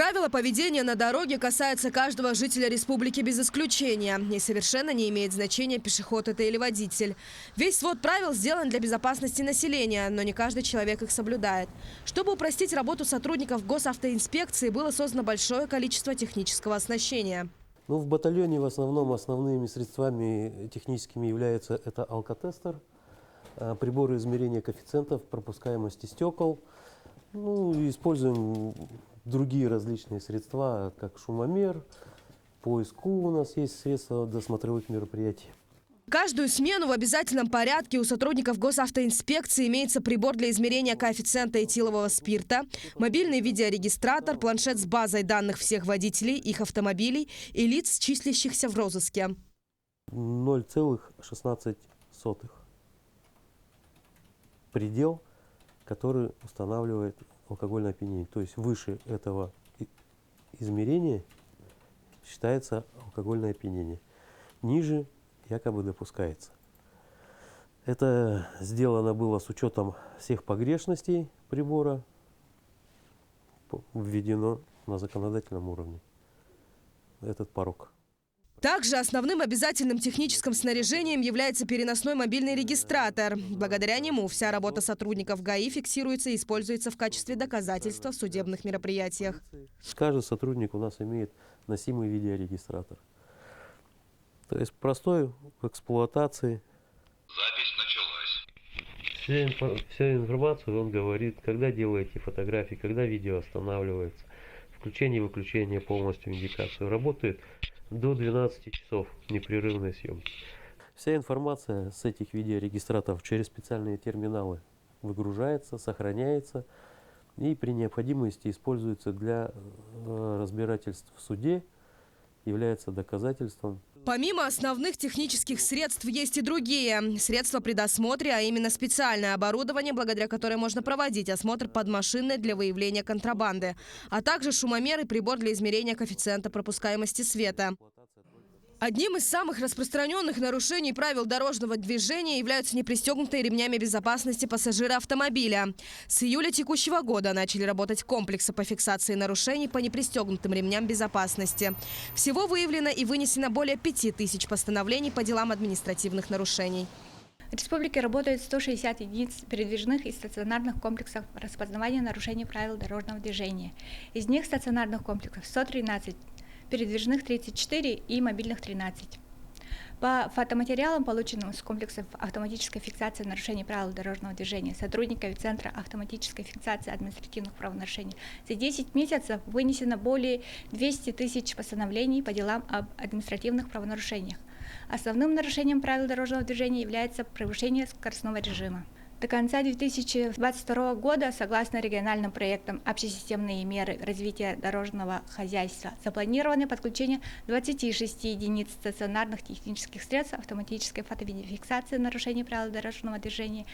Правила поведения на дороге касаются каждого жителя республики без исключения. И совершенно не имеет значения, пешеход это или водитель. Весь свод правил сделан для безопасности населения, но не каждый человек их соблюдает. Чтобы упростить работу сотрудников госавтоинспекции, было создано большое количество технического оснащения. В батальоне в основном основными средствами техническими являются это алкотестер, приборы измерения коэффициентов пропускаемости стекол. Используем другие различные средства, как шумомер, поиск у нас есть средства досмотровых мероприятий. Каждую смену в обязательном порядке у сотрудников госавтоинспекции имеется прибор для измерения коэффициента этилового спирта, мобильный видеорегистратор, планшет с базой данных всех водителей, их автомобилей и лиц, числящихся в розыске. 0,16 предел, который устанавливает алкогольное опьянение. То есть выше этого измерения считается алкогольное опьянение. Ниже якобы допускается. Это сделано было с учетом всех погрешностей прибора, введено на законодательном уровне этот порог. Также основным обязательным техническим снаряжением является переносной мобильный регистратор. Благодаря нему вся работа сотрудников ГАИ фиксируется и используется в качестве доказательства в судебных мероприятиях. Каждый сотрудник у нас имеет носимый видеорегистратор. То есть простой в эксплуатации. Запись началась. Вся информация он говорит, когда делаете фотографии, когда видео останавливается. Включение и выключение полностью индикацию. Работает до 12 часов непрерывной съемки. Вся информация с этих видеорегистраторов через специальные терминалы выгружается, сохраняется и при необходимости используется для разбирательств в суде, является доказательством. Помимо основных технических средств есть и другие. Средства при досмотре, а именно специальное оборудование, благодаря которой можно проводить осмотр подмашинной для выявления контрабанды, а также шумомер и прибор для измерения коэффициента пропускаемости света. Одним из самых распространенных нарушений правил дорожного движения являются непристегнутые ремнями безопасности пассажира автомобиля. С июля текущего года начали работать комплексы по фиксации нарушений по непристегнутым ремням безопасности. Всего выявлено и вынесено более 5000 постановлений по делам административных нарушений. В республике работает 160 единиц передвижных и стационарных комплексов распознавания нарушений правил дорожного движения. Из них стационарных комплексов 113, передвижных 34 и мобильных 13. По фотоматериалам, полученным с комплексов автоматической фиксации нарушений правил дорожного движения сотрудниками Центра автоматической фиксации административных правонарушений, за 10 месяцев вынесено более 200 тысяч постановлений по делам об административных правонарушениях. Основным нарушением правил дорожного движения является превышение скоростного режима. До конца 2022 года, согласно региональным проектам «Общесистемные меры развития дорожного хозяйства», запланировано подключение 26 единиц стационарных технических средств автоматической фото-видеофиксации нарушений правил дорожного движения.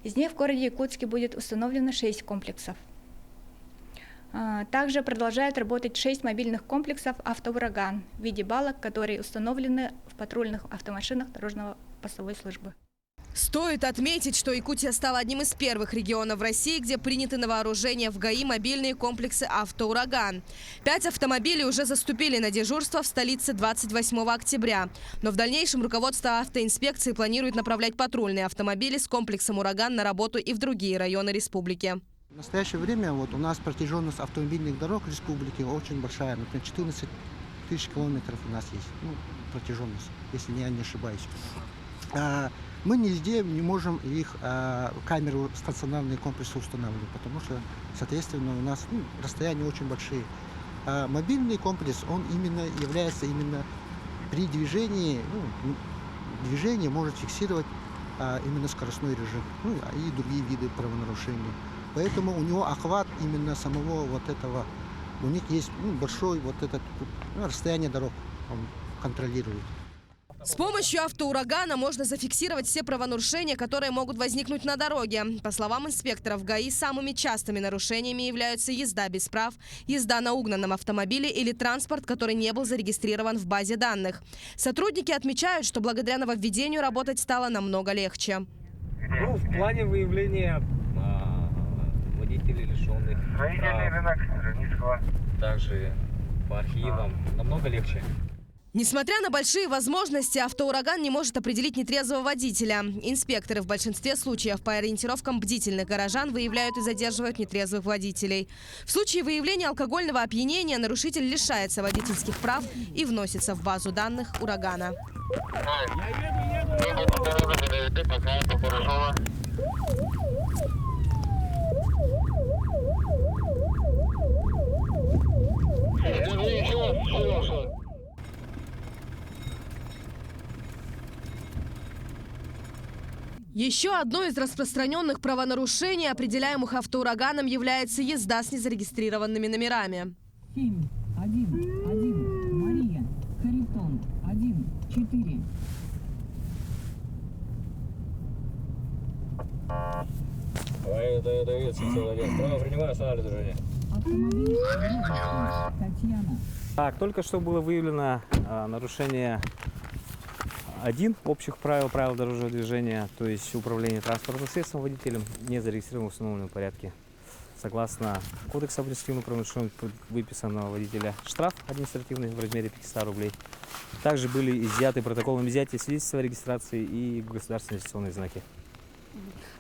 Из них в городе Якутске будет установлено 6 комплексов. Также продолжают работать 6 мобильных комплексов «Автоураган» в виде балок, которые установлены в патрульных автомашинах дорожно-постовой службы. Стоит отметить, что Якутия стала одним из первых регионов России, где приняты на вооружение в ГАИ мобильные комплексы «Автоураган». 5 автомобилей уже заступили на дежурство в столице 28 октября. Но в дальнейшем руководство автоинспекции планирует направлять патрульные автомобили с комплексом «Ураган» на работу и в другие районы республики. В настоящее время у нас протяженность автомобильных дорог республики очень большая. Например, 14 тысяч километров у нас есть протяженность, если я не ошибаюсь. Мы нигде не можем их камеру стационарные комплексы устанавливать, потому что, соответственно, у нас расстояния очень большие. Мобильный комплекс, он именно является при движении, движение может фиксировать именно скоростной режим, и другие виды правонарушений. Поэтому у него охват именно самого этого, у них есть большое расстояние дорог, он контролирует. С помощью автоурагана можно зафиксировать все правонарушения, которые могут возникнуть на дороге. По словам инспекторов ГАИ, самыми частыми нарушениями являются езда без прав, езда на угнанном автомобиле или транспорт, который не был зарегистрирован в базе данных. Сотрудники отмечают, что благодаря нововведению работать стало намного легче. В плане выявления водителей, лишенных прав, также по архивам. Намного легче. Несмотря на большие возможности, автоураган не может определить нетрезвого водителя. Инспекторы в большинстве случаев по ориентировкам бдительных горожан выявляют и задерживают нетрезвых водителей. В случае выявления алкогольного опьянения нарушитель лишается водительских прав и вносится в базу данных урагана. Еще одно из распространенных правонарушений, определяемых автоураганом, является езда с незарегистрированными номерами. 7, 1, 1, Мария, Харитон, 1, 4. Право принимаю, останавливаю движение. Автомобиль Татьяна. Так, только что было выявлено нарушение общих правил дорожного движения, то есть управление транспортным средством водителем, не зарегистрированным в установленном порядке. Согласно Кодекса административного правонарушения выписан на водителя штраф административный в размере 500 рублей. Также были изъяты протоколом изъятия свидетельства о регистрации и государственные регистрационные знаки.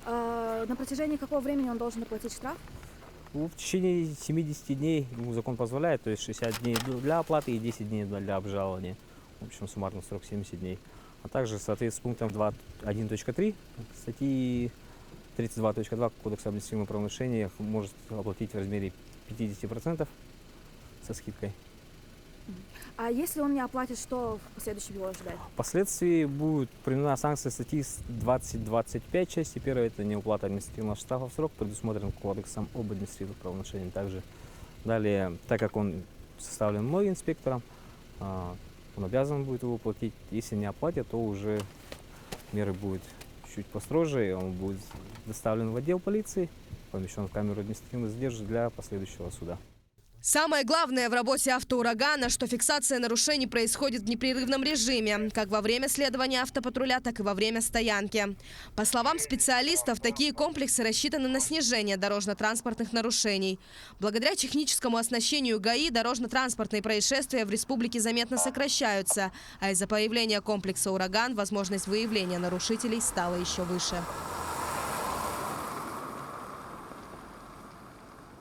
На протяжении какого времени он должен оплатить штраф? В течение 70 дней закон позволяет, то есть 60 дней для оплаты и 10 дней для обжалования. В общем, суммарно срок 70 дней. А также, соответственно, с пунктом 2.1.3 статьи 32.2 Кодекса административного правонарушения может оплатить в размере 50% со скидкой. А если он не оплатит, что в последующем его ожидает? Впоследствии будет применена санкция статьи 20.25 части 1. Это неуплата административного штрафа в срок, предусмотрен Кодексом об административных правонарушениях. Также далее, так как он составлен мной инспектором, он обязан будет его платить. Если не оплатит, то уже меры будут чуть построже, и он будет доставлен в отдел полиции, помещен в камеру административного задержания для последующего суда. Самое главное в работе автоурагана, что фиксация нарушений происходит в непрерывном режиме, как во время следования автопатруля, так и во время стоянки. По словам специалистов, такие комплексы рассчитаны на снижение дорожно-транспортных нарушений. Благодаря техническому оснащению ГАИ дорожно-транспортные происшествия в республике заметно сокращаются, а из-за появления комплекса «Ураган» возможность выявления нарушителей стала еще выше.